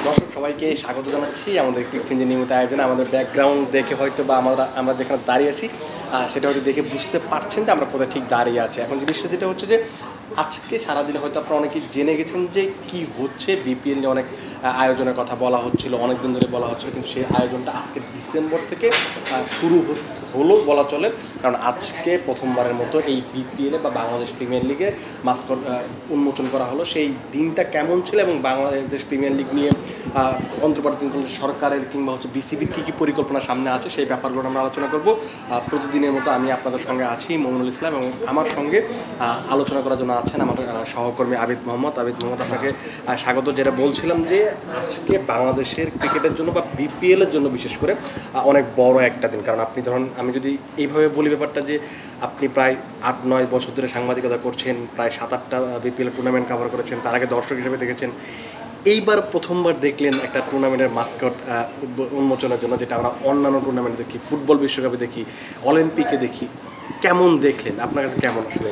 দর্শক সবাইকে স্বাগত জানাচ্ছি আমাদের ক্লিকফিঞ্জের নিয়মিত আয়োজনে। আমাদের ব্যাকগ্রাউন্ড দেখে হয়তো বা আমরা যেখানে দাঁড়িয়ে আছি সেটা হয়তো দেখে বুঝতে পারছেন যে আমরা কোথায় ঠিক দাঁড়িয়ে আছি। এখন জিনিসটা যেটা হচ্ছে যে আজকে সারাদিনে হয়তো আপনারা অনেকেই জেনে গেছেন যে কি হচ্ছে। বিপিএল নিয়ে অনেক আয়োজনের কথা বলা হচ্ছিল, অনেক দিন ধরে বলা হচ্ছিল, কিন্তু সেই আয়োজনটা আজকে ডিসেম্বর থেকে শুরু হলো বলা চলে। কারণ আজকে প্রথমবারের মতো এই বিপিএলে বা বাংলাদেশ প্রিমিয়ার লিগে মাস্কট উন্মোচন করা হলো। সেই দিনটা কেমন ছিল এবং বাংলাদেশ প্রিমিয়ার লিগ নিয়ে অন্তর্বর্তীকালীন সরকারের কিংবা হচ্ছে বিসিবির কী কী পরিকল্পনা সামনে আছে সেই ব্যাপারগুলো আমরা আলোচনা করব। প্রতিদিনের মতো আমি আপনাদের সঙ্গে আছি মমিনুল ইসলাম, এবং আমার সঙ্গে আলোচনা করার জন্য আছেন আমার সহকর্মী আবিদ মোহাম্মদ। আপনাকে স্বাগত। যেটা বলছিলাম যে আজকে বাংলাদেশের ক্রিকেটের জন্য বা বিপিএলের জন্য বিশেষ করে অনেক বড় একটা দিন। কারণ আপনি ধরুন, আমি যদি এইভাবে বলি ব্যাপারটা, যে আপনি প্রায় 8-9 বছর ধরে সাংবাদিকতা করছেন, প্রায় 7-8টা বিপিএল টুর্নামেন্ট কভার করেছেন, তার আগে দর্শক হিসেবে দেখেছেন, এইবার প্রথমবার দেখলেন একটা টুর্নামেন্টের মাস্কট উন্মোচনের জন্য, যেটা আমরা অন্যান্য টুর্নামেন্টে দেখি, ফুটবল বিশ্বকাপে দেখি, অলিম্পিকে দেখি। কেমন দেখলেন? আপনার কাছে কেমন আসলে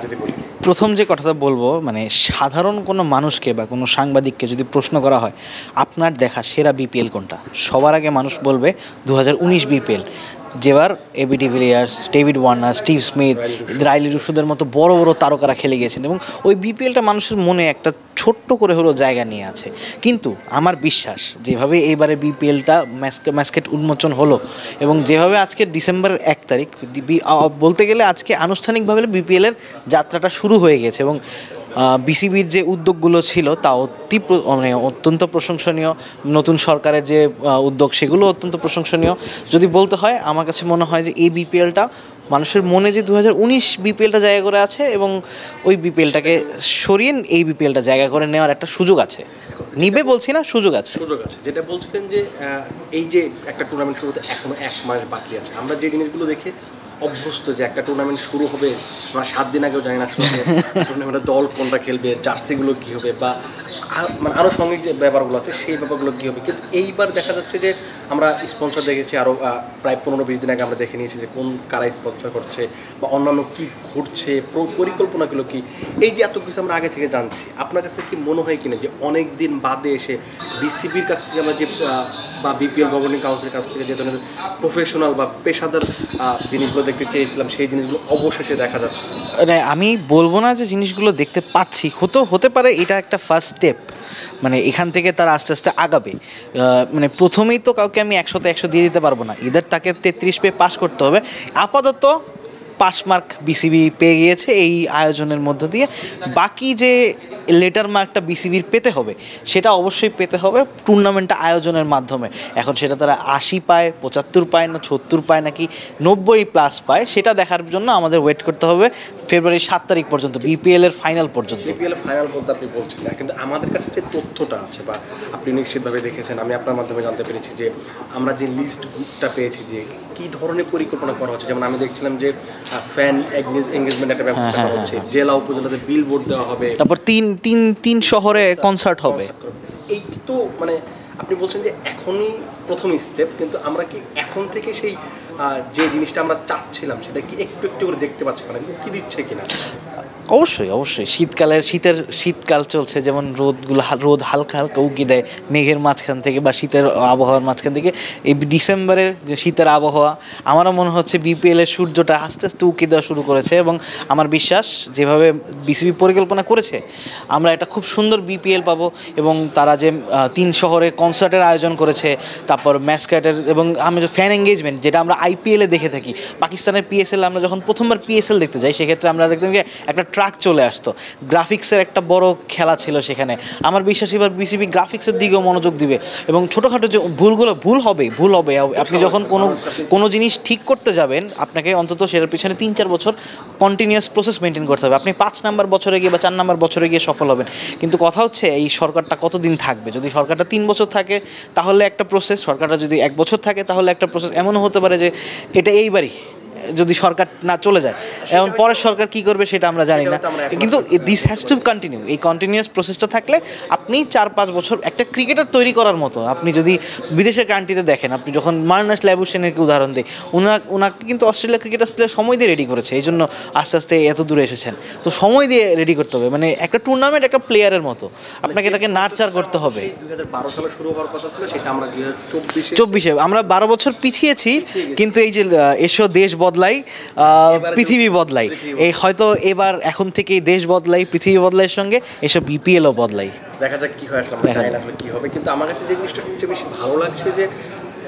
যদি বলি? প্রথম যে কথাটা বলবো, মানে সাধারণ কোনো মানুষকে বা কোনো সাংবাদিককে যদি প্রশ্ন করা হয় আপনার দেখা সেরা বিপিএল কোনটা, সবার আগে মানুষ বলবে 2019 বিপিএল, যেবার AB de Villiers, David Warner, Steve Smith, Rilee রুশোদের মতো বড় বড় তারকারা খেলে গিয়েছেন, এবং ওই বিপিএলটা মানুষের মনে একটা ছোট্ট করে হলেও জায়গা নিয়ে আছে। কিন্তু আমার বিশ্বাস, যেভাবে এইবারে বিপিএলটা ম্যাস্কেট উন্মোচন হলো এবং যেভাবে আজকে ডিসেম্বরের 1 তারিখ বলতে গেলে আজকে আনুষ্ঠানিকভাবে বিপিএলের যাত্রাটা শুরু হয়ে গেছে, এবং বিসিবির যে উদ্যোগগুলো ছিল তা অত্যন্ত প্রশংসনীয়। নতুন সরকারের যে উদ্যোগ সেগুলো অত্যন্ত প্রশংসনীয়। যদি বলতে হয়, আমার কাছে মনে হয় যে এই বিপিএলটা মানুষের মনে যে 2019 বিপিএলটা জায়গা করে আছে, এবং ওই বিপিএলটাকে সরিয়ে এই বিপিএলটা জায়গা করে নেওয়ার একটা সুযোগ আছে। নিবে বলছি না, সুযোগ আছে। যেটা বলছিলেন যে এই যে একটা টুর্নামেন্ট শুরুতে এখনো 1 মাস বাকি আছে, আমরা যে জিনিসগুলো দেখে অভ্যস্ত যে একটা টুর্নামেন্ট শুরু হবে, আমরা 7 দিন আগেও জানি না টুর্নামেন্টের দল কোনটা খেলবে, জার্সিগুলো কী হবে, বা মানে আনুষঙ্গিক যে ব্যাপারগুলো আছে সেই ব্যাপারগুলো কী হবে। কিন্তু এইবার দেখা যাচ্ছে যে আমরা স্পন্সর দেখেছি আরও প্রায় 15-20 দিন আগে আমরা দেখে নিয়েছি যে কারা স্পন্সর করছে বা অন্যান্য কী ঘটছে, পরিকল্পনাগুলো কী। এই যে এত কিছু আমরা আগে থেকে জানছি, আপনার কাছে কি মনে হয় কিনা যে অনেক দিন বাদে এসে বিসিবির কাছ থেকে আমরা যে বা বিপিএল গভর্নিং কাউন্সিলের কাছ থেকে যে ধরনের প্রফেশনাল বা পেশাদার জিনিসগুলো দেখতে চেয়েছিলাম, সেই জিনিসগুলো অবশেষে দেখা যাচ্ছে? আমি বলবো না যে জিনিসগুলো দেখতে পাচ্ছি, হতে পারে এটা একটা ফার্স্ট স্টেপ, মানে এখান থেকে তারা আস্তে আস্তে আগাবে। মানে প্রথমেই তো কাউকে আমি 100-100 দিয়ে দিতে পারবো না, এদের তাকে 33 পেয়ে পাস করতে হবে। আপাতত পাস মার্ক বিসিবি পেয়ে গিয়েছে এই আয়োজনের মধ্য দিয়ে। বাকি যে লেটার মার্কটা বিসিবির পেতে হবে, সেটা অবশ্যই পেতে হবে টুর্নামেন্টটা আয়োজনের মাধ্যমে। এখন সেটা তারা 80 পায়, 75 পায়, না 76 পায়, নাকি 90+ পায়, সেটা দেখার জন্য আমাদের ওয়েট করতে হবে ফেব্রুয়ারি 7 তারিখ পর্যন্ত, বিপিএলের ফাইনাল পর্যন্ত। বিপিএলের ফাইনাল বলতে আপনি বলছেন না, কিন্তু আমাদের কাছে যে তথ্যটা আছে বা আপনি নিশ্চিতভাবে দেখেছেন, আমি আপনার মাধ্যমে জানতে পেরেছি যে আমরা যে লিস্টটা পেয়েছি যে কী ধরনের পরিকল্পনা করা হচ্ছে। যেমন আমি দেখছিলাম যে ফ্যান এঙ্গেজমেন্ট একটা ব্যবস্থা করা হচ্ছে, জেলা উপজেলাতে বিলবোর্ড দেওয়া হবে, তারপর তিন শহরে কনসার্ট হবে। এইটি তো মানে আপনি বলছেন যে এখনই প্রথম স্টেপ, কিন্তু আমরা কি এখন থেকে সেই যে জিনিসটা আমরা চাচ্ছিলাম সেটা কি একটু একটু করে দেখতে পাচ্ছি না, কি দিচ্ছে কিনা? অবশ্যই শীতকাল চলছে, যেমন রোদ হালকা হালকা উকি দেয় মেঘের মাঝখান থেকে বা শীতের আবহাওয়ার মাঝখান থেকে। এই ডিসেম্বরের যে শীতের আবহাওয়া, আমারও মনে হচ্ছে বিপিএলের সূর্যটা আস্তে আস্তে উকি দেওয়া শুরু করেছে, এবং আমার বিশ্বাস যেভাবে বিসিবি পরিকল্পনা করেছে আমরা একটা খুব সুন্দর বিপিএল পাবো। এবং তারা যে 3 শহরে কনসার্টের আয়োজন করেছে, তারপর ম্যাস্কেটের, এবং আমরা যে ফ্যান এঙ্গেজমেন্ট যেটা আমরা আইপিএলে দেখে থাকি, পাকিস্তানের পিএসএল আমরা যখন প্রথমবার পিএসএল দেখতে যাই, সেক্ষেত্রে আমরা দেখতাম যে একটা ট্রাক চলে আসতো, গ্রাফিক্সের একটা বড় খেলা ছিল সেখানে। আমার বিশ্বাস এবার বিসিবি গ্রাফিক্সের দিকেও মনোযোগ দিবে, এবং ছোটোখাটো যে ভুল হবে। আপনি যখন কোনো জিনিস ঠিক করতে যাবেন, আপনাকে অন্তত সেটার পিছনে 3-4 বছর কন্টিনিউয়াস প্রসেস মেনটেন করতে হবে। আপনি 5 নাম্বার বছরে গিয়ে বা 4 নাম্বার বছরে গিয়ে সফল হবেন, কিন্তু কথা হচ্ছে এই সরকারটা কতদিন থাকবে। যদি সরকারটা 3 বছর থাকে তাহলে একটা প্রসেস, সরকারটা যদি 1 বছর থাকে তাহলে একটা প্রসেস। এমনও হতে পারে যে এটা এইবারই যদি সরকার না চলে যায়, এবং পরের সরকার কি করবে সেটা আমরা জানি না, কিন্তু দিস হ্যাজ টু কন্টিনিউ। এই কন্টিনিউয়াস প্রসেসটা থাকলে আপনি 4-5 বছর একটা ক্রিকেটার তৈরি করার মতো। আপনি যদি বিদেশের কান্ট্রিতে দেখেন, আপনি যখন মার্নাস ল্যাবুসেনের উদাহরণ দিই, ওনাকে কিন্তু অস্ট্রেলিয়া ক্রিকেট অস্ট্রেলিয়া সময় দিয়ে রেডি করেছে, এই জন্য আস্তে আস্তে এত দূরে এসেছেন। তো সময় দিয়ে রেডি করতে হবে, মানে একটা টুর্নামেন্ট একটা প্লেয়ারের মতো, আপনাকে তাকে নার্চার করতে হবে। 2012 সালে শুরু হওয়ার কথা ছিল, সেটা আমরা 2024 আমরা 12 বছর পিছিয়েছি, কিন্তু এই যে এসো দেশ বদলাই পৃথিবী বদলাই, এই হয়তো এবার এখন থেকে দেশ বদলাই পৃথিবী বদলাইয়ের সঙ্গে এসব বিপিএলও বদলাই। দেখা যাক কি হয়, আসলে জানি না আসলে কি হবে। কিন্তু আমার কাছে যে জিনিসটা সবচেয়ে বেশি ভালো লাগছে যে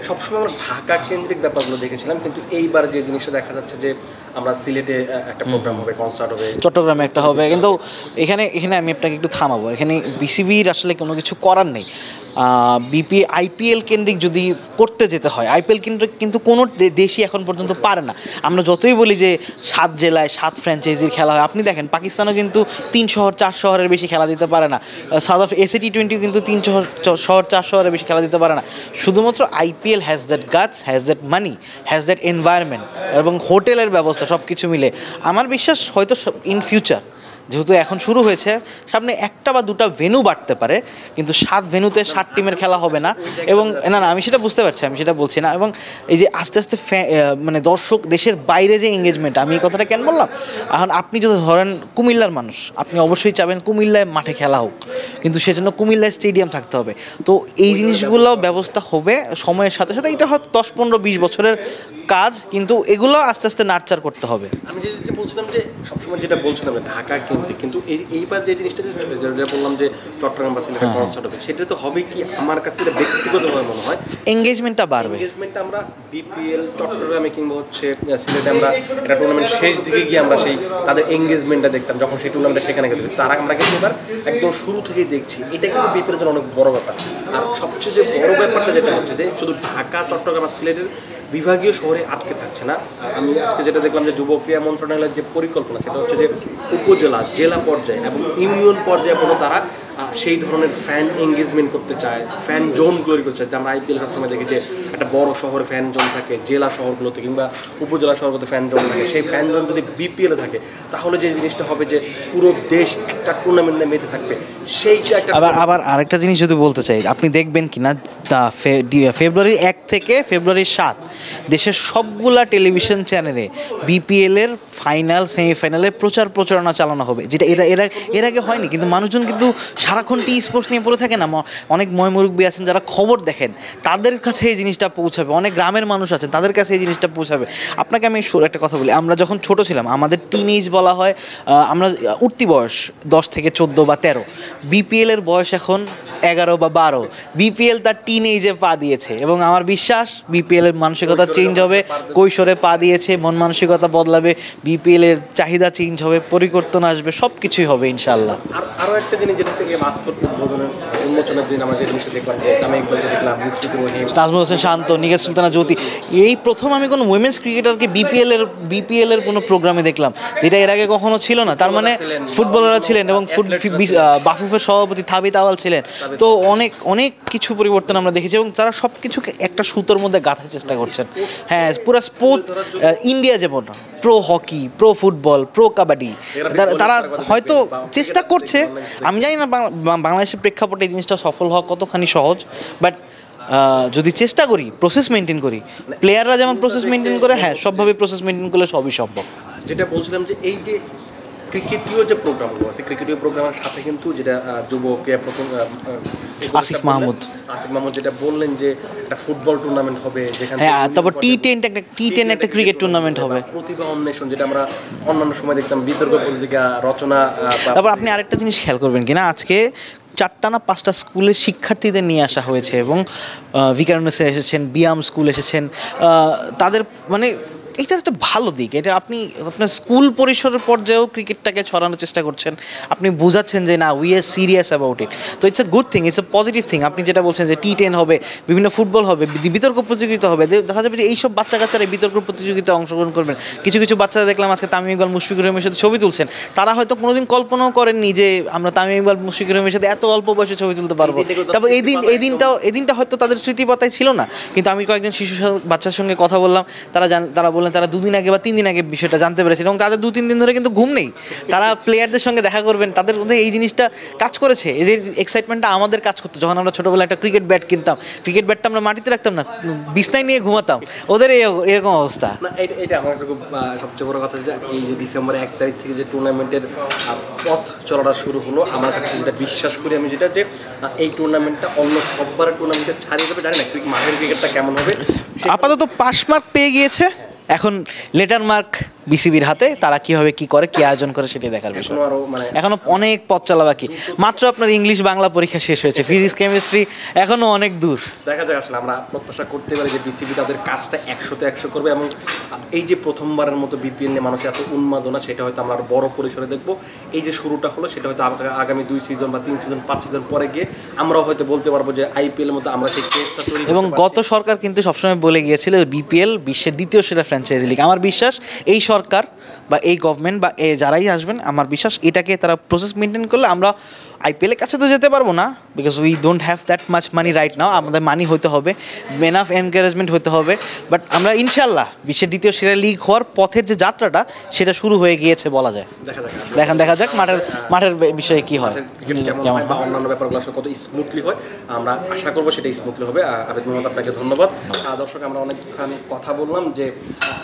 সবসময় আমরা ঢাকা কেন্দ্রিক ব্যাপারগুলো দেখেছিলাম, কিন্তু এইবার যে জিনিসটা দেখা যাচ্ছে যে আমরা সিলেটে একটা প্রোগ্রাম হবে, কনসার্ট হবে, চট্টগ্রামে একটা হবে, কিন্তু এখানে আমি আপনাকে একটু থামাবো। এখানে বিসিবির আসলে কোনো কিছু করার নেই। আইপিএল কেন্দ্রিক যদি করতে যেতে হয়, আইপিএল কেন্দ্রিক কিন্তু কোনো দেশই এখন পর্যন্ত পারে না। আমরা যতই বলি যে 7 জেলায় 7 ফ্র্যাঞ্চাইজির খেলা হয়, আপনি দেখেন পাকিস্তানও কিন্তু 3 শহর 4 শহরের বেশি খেলা দিতে পারে না। সাউথ আফ্রিকা ACT20 কিন্তু 3 শহর 4 শহরের বেশি খেলা দিতে পারে না। শুধুমাত্র IPL has that guts, has that money, has that environment এবং হোটেলের ব্যবস্থা, সব কিছু মিলে আমার বিশ্বাস হয়তো ইন ফিউচার, যেহেতু এখন শুরু হয়েছে, সামনে 1টা বা 2টা ভেন্যু বাড়তে পারে, কিন্তু 7 ভেন্যুতে 7 টিমের খেলা হবে না। এবং না আমি সেটা বুঝতে পারছি, আমি সেটা বলছি না। এবং এই যে আস্তে আস্তে মানে দর্শক দেশের বাইরে যে এঙ্গেজমেন্ট, আমি এই কথাটা কেন বললাম, এখন আপনি যদি ধরেন কুমিল্লার মানুষ, আপনি অবশ্যই চাবেন কুমিল্লায় মাঠে খেলা হোক, কিন্তু সেজন্য কুমিল্লায় স্টেডিয়াম থাকতে হবে। তো এই জিনিসগুলো ব্যবস্থা হবে সময়ের সাথে সাথে, এটা হয়তো 10-15-20 বছরের কাজ, কিন্তু এগুলো আস্তে আস্তে নার্চার করতে হবে। আমি যেটা বলছিলাম যে সবসময় যেটা বলছিলাম যে ঢাকা কেন্দ্রিক, কিন্তু এইবার যে জিনিসটা যেটা বললাম যে চট্টগ্রাম বা সিলেটে কনসার্ট হবে, সেটা তো হবে কি আমার কাছে এটা ব্যক্তিগতভাবে মনে হয় এঙ্গেজমেন্টটা বাড়বে। এঙ্গেজমেন্টটা আমরা বিপিএল চট্টগ্রামে কিংবা হচ্ছে সিলেটে আমরা একটা টুর্নামেন্ট শেষ দিকে গিয়ে আমরা সেই তাদের এঙ্গেজমেন্টটা দেখতাম, যখন সেই টুর্নামেন্টটা সেখানে গেল, তারা আমরা কিন্তু এবার একদম শুরু থেকেই দেখছি। এটা কিন্তু বিপিএলের জন্য অনেক বড় ব্যাপার। আর সবচেয়ে যে বড় ব্যাপারটা যেটা হচ্ছে যে শুধু ঢাকা, চট্টগ্রাম আর সিলেটের বিভাগীয় শহরে আটকে থাকছে না। আমি আজকে যেটা দেখলাম যে যুব ক্রীড়া মন্ত্রণালয়ের যে পরিকল্পনা, সেটা হচ্ছে যে উপজেলা, জেলা পর্যায়ে এবং ইউনিয়ন পর্যায়ে পর্যন্ত তারা সেই ধরনের ফ্যান এঙ্গেজমেন্ট করতে চায়, ফ্যান জোন তৈরি করতে চায়। যে আমরা আইপিএল সবসময় দেখি যে একটা বড় শহরে ফ্যান জোন থাকে, জেলা শহরগুলোতে কিংবা উপজেলা শহরগুলোতে ফ্যান জোন থাকে। সেই ফ্যান জোন যদি বিপিএলে থাকে, তাহলে যে জিনিসটা হবে যে পুরো দেশ একটা টুর্নামেন্টে মেতে থাকবে। সেইটা একটা আবার আরেকটা জিনিস যদি বলতে চাই, আপনি দেখবেন কিনা ফেব্রুয়ারি 1 থেকে ফেব্রুয়ারি 7 দেশের সবগুলা টেলিভিশন চ্যানেলে বিপিএলের ফাইনাল সেমিফাইনালে প্রচারণা চালানো হবে, যেটা এর আগে হয়নি। কিন্তু মানুষজন কিন্তু সারাক্ষণ স্পোর্টস নিয়ে পড়ে থাকে না, অনেক ময়মুরব্বী আছেন যারা খবর দেখেন, তাদের কাছে এই জিনিসটা পৌঁছাবে, অনেক গ্রামের মানুষ আছেন তাদের কাছে এই জিনিসটা পৌঁছাবে। আপনাকে আমি একটা কথা বলি, আমরা যখন ছোট ছিলাম, আমাদের টিনেজ বলা হয়, আমরা উঠতি বয়স 10 থেকে 14 বা 13, বিপিএলের বয়স এখন 11 বা 12। বিপিএল তার টিনেজে পা দিয়েছে, এবং আমার বিশ্বাস বিপিএলের মানসিকতা চেঞ্জ হবে, কৈশোরে পা দিয়েছে, মন মানসিকতা বদলাবে, বিপিএলের চাহিদা চেঞ্জ হবে, পরিবর্তন আসবে, সব কিছুই হবে ইনশাল্লাহ। আরও একটা জিনিস যেটা থেকে মাস্কট উদ্বোধনের উন্মোচনের দিন আমরা যে জিনিসটা দেখলাম, যে আমি একবার দেখলাম মুশফিকুর রহিম, নাজমুল হোসেন শান্ত, নিগার সুলতানা জ্যোতি, এই প্রথম আমি কোনো উইমেন্স ক্রিকেটারকে বিপিএলের কোনো প্রোগ্রামে দেখলাম, যেটা এর আগে কখনো ছিল না। তার মানে ফুটবলাররা ছিলেন, এবং বাফুফের সভাপতি থাবিত আওয়াল ছিলেন। তো অনেক কিছু পরিবর্তন আমরা দেখেছি, এবং তারা সব কিছুকে একটা সুতোর মধ্যে গাঁথার চেষ্টা করছেন। হ্যাঁ, পুরো স্পোর্ট ইন্ডিয়া যেমন pro hockey, pro football, pro kabaddi, তারা হয়তো চেষ্টা করছে। আমি জানি না বাংলাদেশের প্রেক্ষাপটে এই জিনিসটা সফল হওয়া কতখানি সহজ, বাট যদি চেষ্টা করি, প্রসেস মেনটেন করি, প্লেয়াররা যেমন প্রসেস মেনটেন করে, হ্যাঁ সবভাবে প্রসেস মেনটেন করলে সবই সম্ভব। যেটা বলছিলাম যে এই যে ক্রিকেটীয় যে প্রোগ্রামগুলো আছে, ক্রিকেটীয় প্রোগ্রামের সাথে কিন্তু যেটা যুবকে প্রথম আসিফ মাহমুদ যেটা বললেন যে একটা ফুটবল টুর্নামেন্ট হবে, যেখানে হ্যাঁ, তারপর টি10 একটা ক্রিকেট টুর্নামেন্ট হবে, প্রতিভা অন্বেষণ, যেটা আমরা অন্যান্য সময় দেখতাম, বিতর্ক প্রতিযোগিতা, রচনা। তারপর আপনি আরেকটা জিনিস খেয়াল করবেন কিনা, আজকে 4টা না 5টা স্কুলের শিক্ষার্থীদের নিয়ে আসা হয়েছে, এবং ভিকারুন্নেসে এসেছেন, বিয়াম স্কুল এসেছেন, তাদের মানে এটা একটা ভালো দিক। এটা আপনার স্কুল পরিসরের পর্যায়েও ক্রিকেটটাকে ছড়ানোর চেষ্টা করছেন, আপনি বোঝাচ্ছেন যে না, we are serious about it. তো it's a good thing, it's a positive thing. আপনি যেটা বলছেন যে টি10 হবে, বিভিন্ন ফুটবল হবে, বিতর্ক প্রতিযোগিতা হবে, দেখা যাবে যে এইসব বাচ্চা কাচ্চারা বিতর্ক প্রতিযোগিতায় অংশগ্রহণ করবেন। কিছু বাচ্চারা দেখলাম আজকে তামিম ইকবাল, মুশফিকুর রহিমের সাথে ছবি তুলছেন, তারা হয়তো কোনোদিন কল্পনাও করেননি যে আমরা তামিম ইকবাল, মুশফিকুর রহিমের সাথে এত অল্প বয়সে ছবি তুলতে পারবো। তারপর এই দিনটা হয়তো তাদের স্মৃতি পাতায় ছিল না, কিন্তু আমি কয়েকজন বাচ্চার সঙ্গে কথা বললাম, তারা বললেন তারা 2 দিন আগে বা 3 দিন আগে বিষয়টা জানতে পেরেছেন এবং তাদের 2-3 দিন ধরে কিন্তু ঘুম নেই। তারা প্লেয়ারদের সঙ্গে দেখা করবেন, তাদের মধ্যে এই জিনিসটা কাজ করেছে। এই যে এক্সাইটমেন্টটা আমাদের কাজ করতো যখন আমরা ছোটোবেলায় একটা ক্রিকেট ব্যাট কিনতাম, ক্রিকেট ব্যাটটা আমরা মাটিতে রাখতাম না, বিছনায় নিয়ে ঘুমাতাম, ওদের এরকম অবস্থা। না এটা আমার কাছে খুব সবচেয়ে বড় কথা যে এই যে ডিসেম্বরের 1 তারিখ থেকে যে টুর্নামেন্টের পথ চলাটা শুরু হলো, আমার কাছে যেটা বিশ্বাস করি আমি যেটা যে এই টুর্নামেন্টটা অন্য সববারের টুর্নামেন্টে ছাড়িয়ে যাবে। জানি না মাঠের ক্রিকেটটা কেমন হবে। আপাতত পাস মার্ক পেয়ে গিয়েছে, এখন লেটার মার্ক বিসিবির হাতে, তারা কিভাবে কি করে, কি আয়োজন করে সেটাই দেখার বিষয়। এখনো অনেক পথ চলা বাকি। মাত্র আপনার ইংলিশ বাংলা পরীক্ষা শেষ হয়েছে, ফিজিক্স কেমিস্ট্রি এখনো অনেক দূর। দেখা যাক, আসলে আমরা প্রত্যাশা করতে পারি যে বিসিবি তাদের কাজটা 100তে 100 করবে এবং এই যে প্রথমবারের মতো বিপিএল নিয়ে মানুষের এত উন্মাদনা, সেটা হয়তো আমরা আরো বড় পরিসরে দেখবো। এই যে শুরুটা হলো, সেটা হয়তো আগামী 2 সিজন বা 3 সিজন 5 সিজন পরে গিয়ে আমরাও হয়তো বলতে পারবো যে আইপিএল এর মতো আমরা সেই কেসটা তৈরি। এবং গত সরকার কিন্তু সবসময় বলে গিয়েছিল বিপিএল বিশ্বের দ্বিতীয় সেরা ফ্র্যাঞ্চাইজি লিগ। আমার বিশ্বাস এই সরকার বা এই গভর্নমেন্ট বা যারাই আসবেন, আমার বিশ্বাস এটাকে তারা প্রসেস মেনটেন করলে আমরা আইপিএলের কাছে তো যেতে পারবো না, because we don't have that much money right now. আমাদের মানি হতে হবে, এনাফ এনকারেজমেন্ট হতে হবে, বাট আমরা ইনশাল্লাহ বিশ্বের দ্বিতীয় সেরা লিগ হওয়ার পথের যে যাত্রাটা সেটা শুরু হয়ে গিয়েছে বলা যায়। দেখা যাক মাঠের বিষয়ে কি হয়, কেমন বা অন্যান্য ব্যাপারগুলো আসলে কত স্মুথলি হয়, আমরা আশা করবো সেটা স্মুথলি হবে। আবেদ মোহাম্মদ, আপনাকে ধন্যবাদ। দর্শক, আমরা অনেকখানি কথা বললাম যে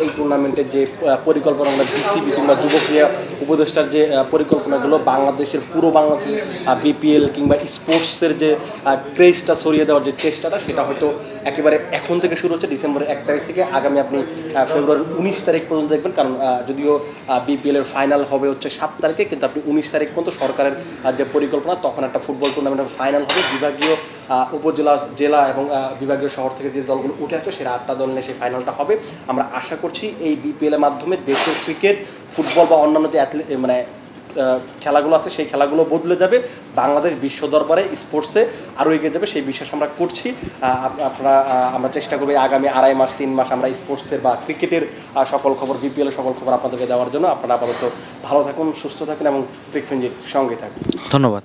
এই টুর্নামেন্টের যে পরিকল্পনা, আমরা বিসিবি কিংবা যুব ক্রীড়া উপদেষ্টার যে পরিকল্পনাগুলো বাংলাদেশের পুরো বাংলাদেশের বিপিএল কিংবা স্পোর্টসের যে ক্রেজটা ছড়িয়ে দেওয়ার যে চেষ্টাটা, সেটা হয়তো একেবারে এখন থেকে শুরু হচ্ছে ডিসেম্বরের 1 তারিখ থেকে আগামী আপনি ফেব্রুয়ারির 19 তারিখ পর্যন্ত দেখবেন। কারণ যদিও বিপিএল এর ফাইনাল হবে হচ্ছে 7 তারিখে, কিন্তু আপনি 19 তারিখ পর্যন্ত সরকারের যে পরিকল্পনা, তখন একটা ফুটবল টুর্নামেন্টের ফাইনাল হবে। বিভাগীয়, উপজেলা, জেলা এবং বিভাগীয় শহর থেকে যে দলগুলো উঠে আসবে সেটা 8টা দল নিয়ে সেই ফাইনালটা হবে। আমরা আশা করছি এই বিপিএল এর মাধ্যমে দেশের ক্রিকেট, ফুটবল বা অন্যান্য যে খেলাগুলো আছে সেই খেলাগুলো বদলে যাবে, বাংলাদেশ বিশ্ব দরবারে স্পোর্টসে আরও এগিয়ে যাবে, সেই বিশ্বাস আমরা করছি। আমরা চেষ্টা করবো আগামী 2.5 মাস 3 মাস আমরা স্পোর্টসের বা ক্রিকেটের সকল খবর, বিপিএল এর সকল খবর আপনাদেরকে দেওয়ার জন্য। আপনারা আপাতত ভালো থাকুন, সুস্থ থাকুন এবং ক্রিকফিঞ্জির সঙ্গে থাকুন। ধন্যবাদ।